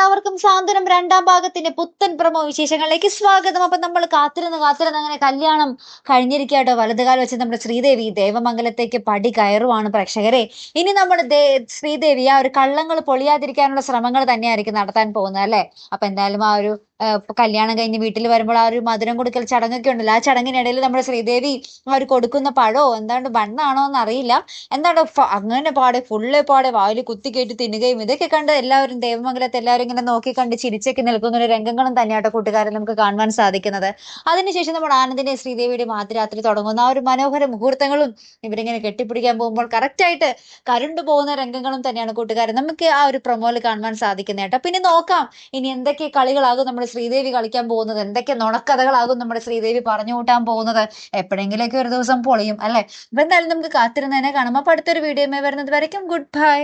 എല്ലാവർക്കും സാന്ത്വനം രണ്ടാം ഭാഗത്തിന്റെ പുത്തൻ പ്രമോ വിശേഷങ്ങളിലേക്ക് സ്വാഗതം. അപ്പൊ നമ്മൾ കാത്തിരുന്ന് അങ്ങനെ കല്യാണം കഴിഞ്ഞിരിക്കട്ടോ. വലതുകാലം വെച്ച് നമ്മുടെ ശ്രീദേവി ദേവമംഗലത്തേക്ക് പടി കയറുവാണ് പ്രേക്ഷകരെ. ഇനി നമ്മുടെ ശ്രീദേവി ആ ഒരു കള്ളങ്ങൾ പൊളിയാതിരിക്കാനുള്ള ശ്രമങ്ങൾ തന്നെയായിരിക്കും നടത്താൻ പോകുന്നത് അല്ലെ. അപ്പൊ എന്തായാലും ആ ഒരു കല്യാണം കഴിഞ്ഞ് വീട്ടിൽ വരുമ്പോൾ ആ ഒരു മധുരം കൊടുക്കൽ ചടങ്ങൊക്കെ ഉണ്ടല്ലോ. ആ ചടങ്ങിനിടയിൽ നമ്മുടെ ശ്രീദേവി ആ ഒരു കൊടുക്കുന്ന പഴോ എന്താണ്ട് ബണ്ണാണോ എന്ന് അറിയില്ല, എന്താണ് അങ്ങനെ ഫുള്ള് വായിൽ കുത്തിക്കേറ്റി തിന്നുകയും ഇതൊക്കെ കണ്ട് എല്ലാവരും ദേവമംഗലത്തെ എല്ലാവരും ഇങ്ങനെ നോക്കി കണ്ട് ചിരിച്ചൊക്കെ നിൽക്കുന്ന ഒരു രംഗങ്ങളും തന്നെയാട്ടോ കൂട്ടുകാരെ നമുക്ക് കാണുവാൻ സാധിക്കുന്നത്. അതിനുശേഷം നമ്മുടെ ആനന്ദിന്റെ ശ്രീദേവിയുടെയും ആദ്യരാത്രി തുടങ്ങുന്ന ആ ഒരു മനോഹര മുഹൂർത്തങ്ങളും ഇവരിങ്ങനെ കെട്ടിപ്പിടിക്കാൻ പോകുമ്പോൾ കറക്റ്റ് ആയിട്ട് കരുണ്ടു പോകുന്ന രംഗങ്ങളും തന്നെയാണ് കൂട്ടുകാരെ നമുക്ക് ആ ഒരു പ്രൊമോയിൽ കാണുവാൻ സാധിക്കുന്നത് കേട്ടോ. പിന്നെ നോക്കാം ഇനി എന്തൊക്കെ കളികളാകും നമ്മുടെ ശ്രീദേവി കളിക്കാൻ പോകുന്നത്, എന്തൊക്കെ നുണക്കഥകളാകും നമ്മുടെ ശ്രീദേവി പറഞ്ഞു കൂട്ടാൻ പോകുന്നത്. എപ്പോഴെങ്കിലൊക്കെ ഒരു ദിവസം പൊളിയും അല്ലെ. അപ്പൊ എന്തായാലും നമുക്ക് കാത്തിരുന്ന് തന്നെ കാണാം. അപ്പൊ അടുത്തൊരു വീഡിയോ വരുന്നത് വരയ്ക്കും ഗുഡ് ബൈ.